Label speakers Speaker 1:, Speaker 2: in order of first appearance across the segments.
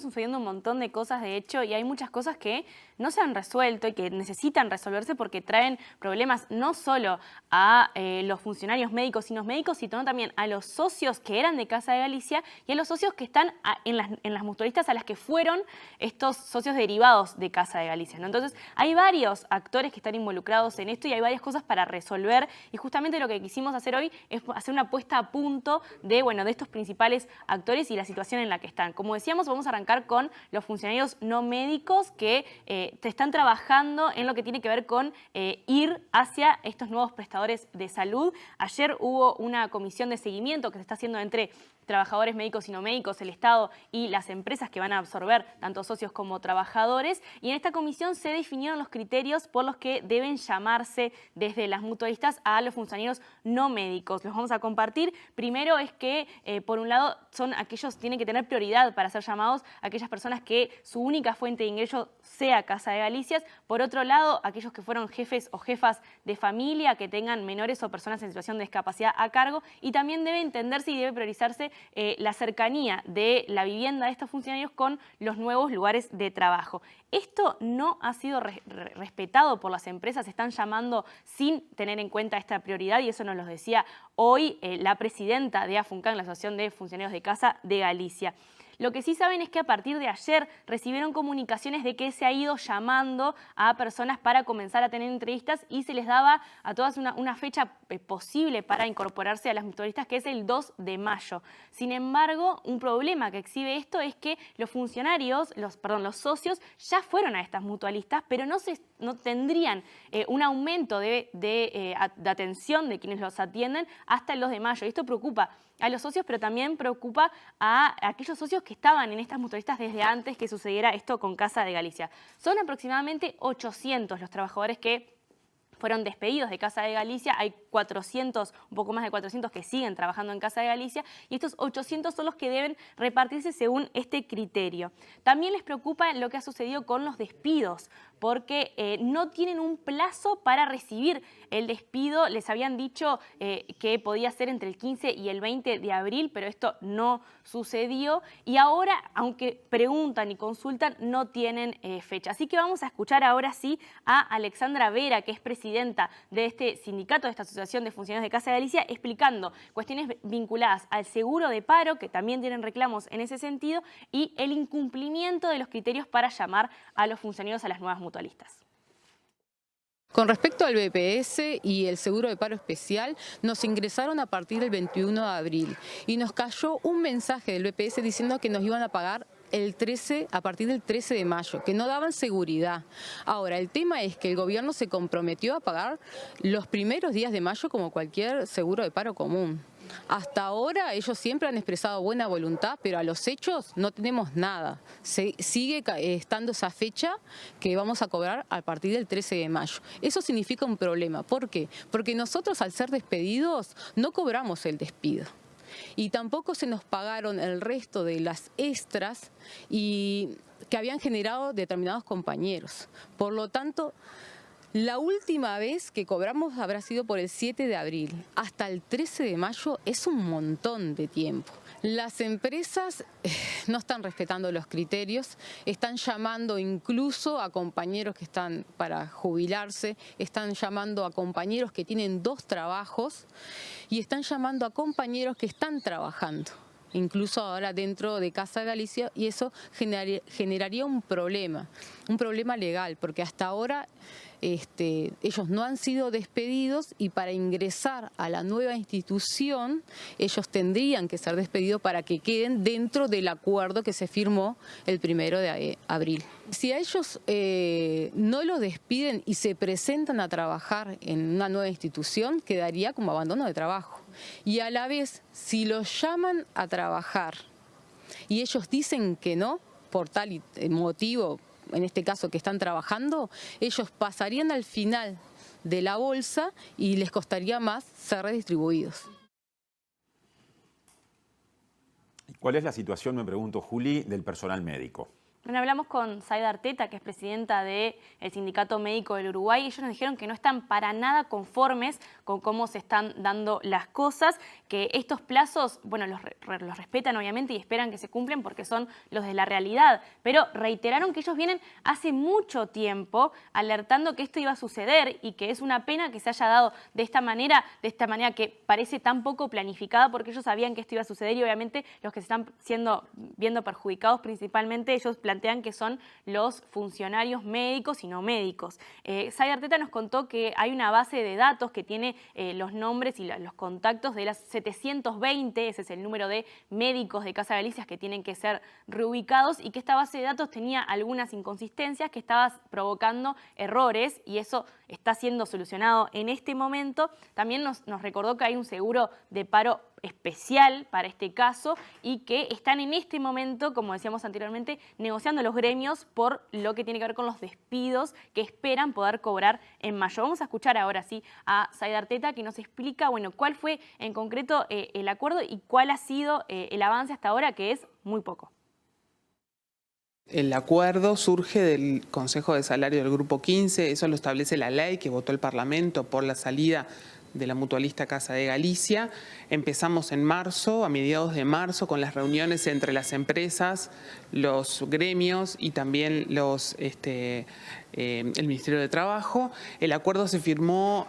Speaker 1: sucediendo un montón de cosas, de hecho, y hay muchas cosas que no se han resuelto y que necesitan resolverse porque traen problemas no solo a los funcionarios médicos y no médicos, sino también a los socios que eran de Casa de Galicia y a los socios que están en las mutualistas a las que fueron estos socios derivados de Casa de Galicia, ¿no? Entonces, hay varios actores que están involucrados en esto y hay varias cosas para resolver, y justamente lo que quisimos hacer hoy es hacer una puesta a punto de, bueno, de estos principales actores y la situación en la que están. Como decíamos, vamos a arrancar con los funcionarios no médicos que están trabajando en lo que tiene que ver con ir hacia estos nuevos prestadores de salud. Ayer hubo una comisión de seguimiento que se está haciendo entre trabajadores médicos y no médicos, el Estado y las empresas que van a absorber tanto socios como trabajadores. Y en esta comisión se definieron los criterios por los que deben llamarse desde las mutualistas a los funcionarios no médicos. Los vamos a compartir. Primero es que, por un lado, son aquellos, tienen que tener prioridad para ser llamados aquellas personas que su única fuente de ingreso sea Casa de Galicia. Por otro lado, aquellos que fueron jefes o jefas de familia, que tengan menores o personas en situación de discapacidad a cargo, y también debe entenderse y debe priorizarse la cercanía de la vivienda de estos funcionarios con los nuevos lugares de trabajo. Esto no ha sido respetado por las empresas, están llamando sin tener en cuenta esta prioridad, y eso nos lo decía hoy la presidenta de AFUNCAN, la Asociación de Funcionarios de Casa de Galicia. Lo que sí saben es que a partir de ayer recibieron comunicaciones de que se ha ido llamando a personas para comenzar a tener entrevistas y se les daba a todas una fecha posible para incorporarse a las mutualistas, que es el 2 de mayo. Sin embargo, un problema que exhibe esto es que los funcionarios, los socios, ya fueron a estas mutualistas, pero no tendrían un aumento de atención de quienes los atienden hasta el 2 de mayo. Y esto preocupa a los socios, pero también preocupa a aquellos socios que estaban en estas mutualistas desde antes que sucediera esto con Casa de Galicia. Son aproximadamente 800 los trabajadores que fueron despedidos de Casa de Galicia. Hay 400, un poco más de 400 que siguen trabajando en Casa de Galicia, y estos 800 son los que deben repartirse según este criterio. También les preocupa lo que ha sucedido con los despidos, porque no tienen un plazo para recibir el despido. Les habían dicho que podía ser entre el 15 y el 20 de abril, pero esto no sucedió, y ahora, aunque preguntan y consultan, no tienen fecha. Así que vamos a escuchar ahora sí a Alexandra Vera, que es presidenta de este sindicato, de esta Asociación de Funcionarios de Casa de Galicia, explicando cuestiones vinculadas al seguro de paro, que también tienen reclamos en ese sentido, y el incumplimiento de los criterios para llamar a los funcionarios a las nuevas mutualistas.
Speaker 2: Con respecto al BPS y el seguro de paro especial, nos ingresaron a partir del 21 de abril y nos cayó un mensaje del BPS diciendo que nos iban a pagar a partir del 13 de mayo, que no daban seguridad. Ahora, el tema es que el gobierno se comprometió a pagar los primeros días de mayo como cualquier seguro de paro común. Hasta ahora ellos siempre han expresado buena voluntad, pero a los hechos no tenemos nada. Sigue estando esa fecha que vamos a cobrar a partir del 13 de mayo. Eso significa un problema. ¿Por qué? Porque nosotros, al ser despedidos, no cobramos el despido. Y tampoco se nos pagaron el resto de las extras que habían generado determinados compañeros. Por lo tanto, la última vez que cobramos habrá sido por el 7 de abril. Hasta el 13 de mayo es un montón de tiempo. Las empresas no están respetando los criterios, están llamando incluso a compañeros que están para jubilarse, están llamando a compañeros que tienen 2 trabajos y están llamando a compañeros que están trabajando, incluso ahora dentro de Casa de Galicia, y eso generaría un problema legal, porque hasta ahora ellos no han sido despedidos, y para ingresar a la nueva institución ellos tendrían que ser despedidos para que queden dentro del acuerdo que se firmó el 1 de abril. Si a ellos no los despiden y se presentan a trabajar en una nueva institución, quedaría como abandono de trabajo. Y a la vez, si los llaman a trabajar y ellos dicen que no, por tal motivo, en este caso que están trabajando, ellos pasarían al final de la bolsa y les costaría más ser redistribuidos.
Speaker 3: ¿Cuál es la situación, me pregunto, Juli, del personal médico?
Speaker 1: Bueno, hablamos con Zaida Arteta, que es presidenta del Sindicato Médico del Uruguay, y ellos nos dijeron que no están para nada conformes con cómo se están dando las cosas, que estos plazos, bueno, los respetan obviamente y esperan que se cumplen porque son los de la realidad, pero reiteraron que ellos vienen hace mucho tiempo alertando que esto iba a suceder y que es una pena que se haya dado de esta manera que parece tan poco planificada, porque ellos sabían que esto iba a suceder y obviamente los que se están viendo perjudicados principalmente, ellos plantean que son los funcionarios médicos y no médicos. Zaida Arteta nos contó que hay una base de datos que tiene los nombres y los contactos de las 720, ese es el número de médicos de Casa Galicia que tienen que ser reubicados, y que esta base de datos tenía algunas inconsistencias que estaban provocando errores, y eso está siendo solucionado en este momento. También nos recordó que hay un seguro de paro especial para este caso y que están en este momento, como decíamos anteriormente, negociando los gremios por lo que tiene que ver con los despidos que esperan poder cobrar en mayo. Vamos a escuchar ahora sí a Zaida Arteta, que nos explica, bueno, cuál fue en concreto el acuerdo y cuál ha sido el avance hasta ahora, que es muy poco.
Speaker 3: El acuerdo surge del Consejo de Salario del Grupo 15, eso lo establece la ley que votó el Parlamento por la salida de la mutualista Casa de Galicia. Empezamos en marzo, a mediados de marzo, con las reuniones entre las empresas, los gremios y también el Ministerio de Trabajo. El acuerdo se firmó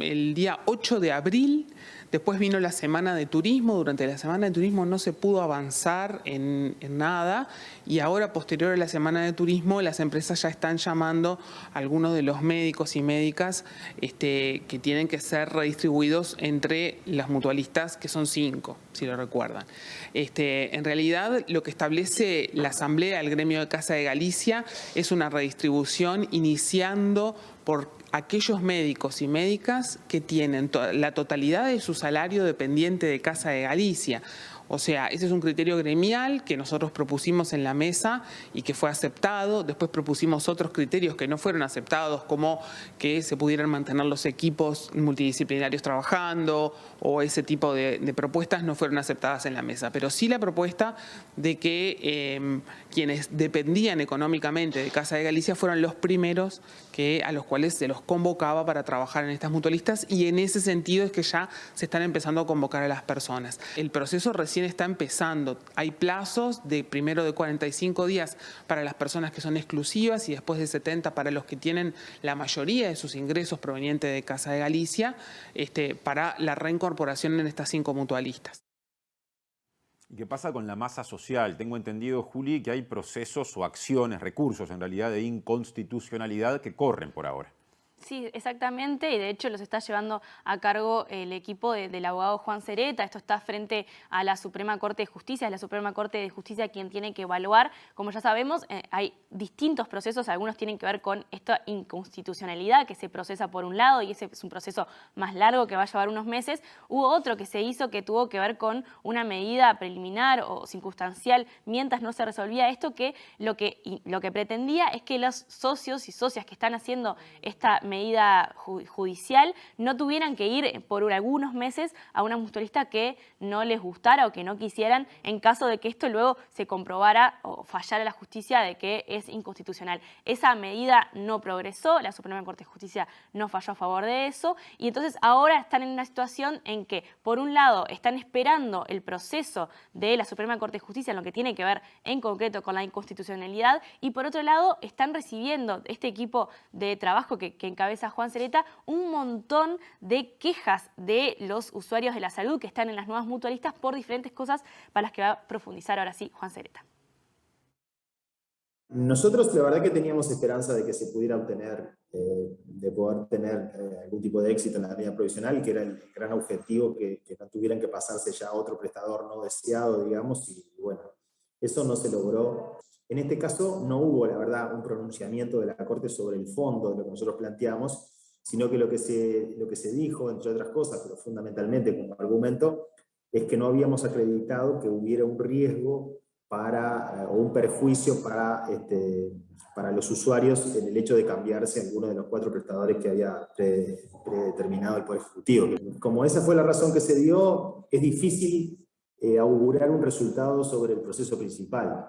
Speaker 3: el día 8 de abril. Después vino la Semana de Turismo. Durante la Semana de Turismo no se pudo avanzar en nada, y ahora, posterior a la Semana de Turismo, las empresas ya están llamando a algunos de los médicos y médicas que tienen que ser redistribuidos entre las mutualistas, que son 5, si lo recuerdan. En realidad, lo que establece la Asamblea del Gremio de Casa de Galicia es una redistribución iniciando por aquellos médicos y médicas que tienen la totalidad de su salario dependiente de Casa de Galicia. O sea, ese es un criterio gremial que nosotros propusimos en la mesa y que fue aceptado. Después propusimos otros criterios que no fueron aceptados, como que se pudieran mantener los equipos multidisciplinarios trabajando, o ese tipo de propuestas no fueron aceptadas en la mesa. Pero sí la propuesta de que quienes dependían económicamente de Casa de Galicia fueron los primeros a los cuales se los convocaba para trabajar en estas mutualistas, y en ese sentido es que ya se están empezando a convocar a las personas. El proceso recién está empezando. Hay plazos de primero de 45 días para las personas que son exclusivas y después de 70 para los que tienen la mayoría de sus ingresos provenientes de Casa de Galicia, para la reincorporación en estas 5 mutualistas.
Speaker 4: ¿Y qué pasa con la masa social? Tengo entendido, Juli, que hay procesos o acciones, recursos en realidad de inconstitucionalidad que corren por ahora.
Speaker 1: Sí, exactamente, y de hecho los está llevando a cargo el equipo del abogado Juan Cereta. Esto está frente a la Suprema Corte de Justicia, es la Suprema Corte de Justicia quien tiene que evaluar. Como ya sabemos, hay distintos procesos, algunos tienen que ver con esta inconstitucionalidad que se procesa por un lado, y ese es un proceso más largo que va a llevar unos meses. Hubo otro que se hizo que tuvo que ver con una medida preliminar o circunstancial mientras no se resolvía esto, que lo que pretendía es que los socios y socias que están haciendo esta medida judicial no tuvieran que ir por algunos meses a una mutualista que no les gustara o que no quisieran, en caso de que esto luego se comprobara o fallara la justicia de que es inconstitucional. Esa medida no progresó, la Suprema Corte de Justicia no falló a favor de eso, y entonces ahora están en una situación en que, por un lado, están esperando el proceso de la Suprema Corte de Justicia en lo que tiene que ver en concreto con la inconstitucionalidad, y por otro lado están recibiendo este equipo de trabajo que encabeza Juan Cereta un montón de quejas de los usuarios de la salud que están en las nuevas mutualistas por diferentes cosas, para las que va a profundizar ahora sí Juan Cereta.
Speaker 5: Nosotros la verdad que teníamos esperanza de que se pudiera obtener, de poder tener algún tipo de éxito en la medida provisional, que era el gran objetivo, que no tuvieran que pasarse ya a otro prestador no deseado, digamos, y bueno, eso no se logró. En este caso no hubo, la verdad, un pronunciamiento de la Corte sobre el fondo de lo que nosotros planteamos, sino que lo que se dijo, entre otras cosas, pero fundamentalmente como argumento, es que no habíamos acreditado que hubiera un riesgo o un perjuicio para los usuarios en el hecho de cambiarse alguno de los 4 prestadores que había predeterminado el Poder Ejecutivo. Como esa fue la razón que se dio, es difícil augurar un resultado sobre el proceso principal.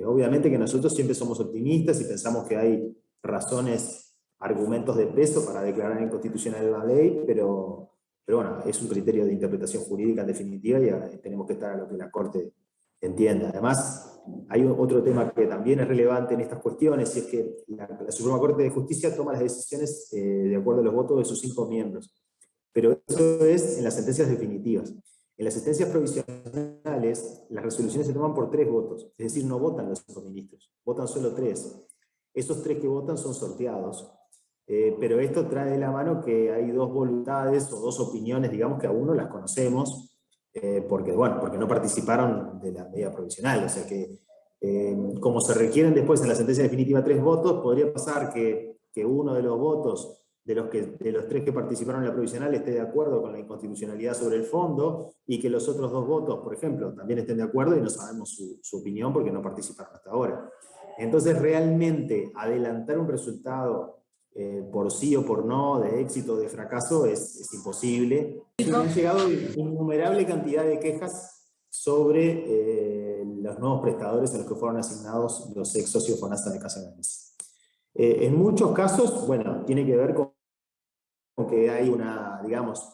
Speaker 5: Obviamente que nosotros siempre somos optimistas y pensamos que hay razones, argumentos de peso para declarar inconstitucional la ley, pero bueno, es un criterio de interpretación jurídica en definitiva y tenemos que estar a lo que la Corte entienda. Además, hay otro tema que también es relevante en estas cuestiones, y es que la Suprema Corte de Justicia toma las decisiones de acuerdo a los votos de sus 5 miembros. Pero eso es en las sentencias definitivas. En las sentencias provisionales, las resoluciones se toman por 3 votos, es decir, no votan los 5 ministros, votan solo 3. Esos 3 que votan son sorteados. Pero esto trae de la mano que hay 2 voluntades o 2 opiniones, digamos, que aún no las conocemos, porque no participaron de la medida provisional. O sea que, como se requieren después en la sentencia definitiva 3 votos, podría pasar que uno de los votos de los 3 que participaron en la provisional esté de acuerdo con la inconstitucionalidad sobre el fondo, y que los otros 2 votos, por ejemplo, también estén de acuerdo y no sabemos su opinión porque no participaron hasta ahora. Entonces, realmente, adelantar un resultado por sí o por no, de éxito o de fracaso, es imposible. Han llegado innumerable cantidad de quejas sobre los nuevos prestadores a los que fueron asignados los ex socios FONASA de Casa de Galicia. En muchos casos, bueno, tiene que ver con que hay una, digamos,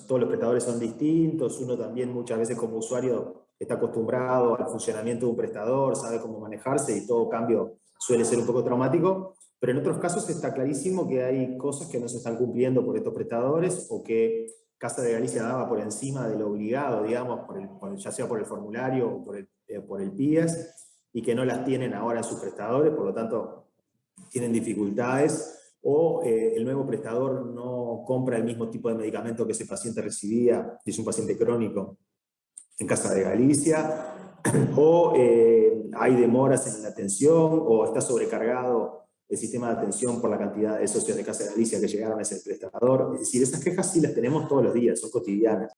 Speaker 5: todos los prestadores son distintos, uno también muchas veces como usuario está acostumbrado al funcionamiento de un prestador, sabe cómo manejarse y todo cambio suele ser un poco traumático, pero en otros casos está clarísimo que hay cosas que no se están cumpliendo por estos prestadores, o que Casa de Galicia daba por encima de lo obligado, digamos, ya sea por el formulario o por el PIAS, y que no las tienen ahora sus prestadores, por lo tanto tienen dificultades, o el nuevo prestador no compra el mismo tipo de medicamento que ese paciente recibía, si es un paciente crónico, en Casa de Galicia, o hay demoras en la atención, o está sobrecargado el sistema de atención por la cantidad de socios de Casa de Galicia que llegaron a ese prestador. Es decir, esas quejas sí las tenemos todos los días, son cotidianas.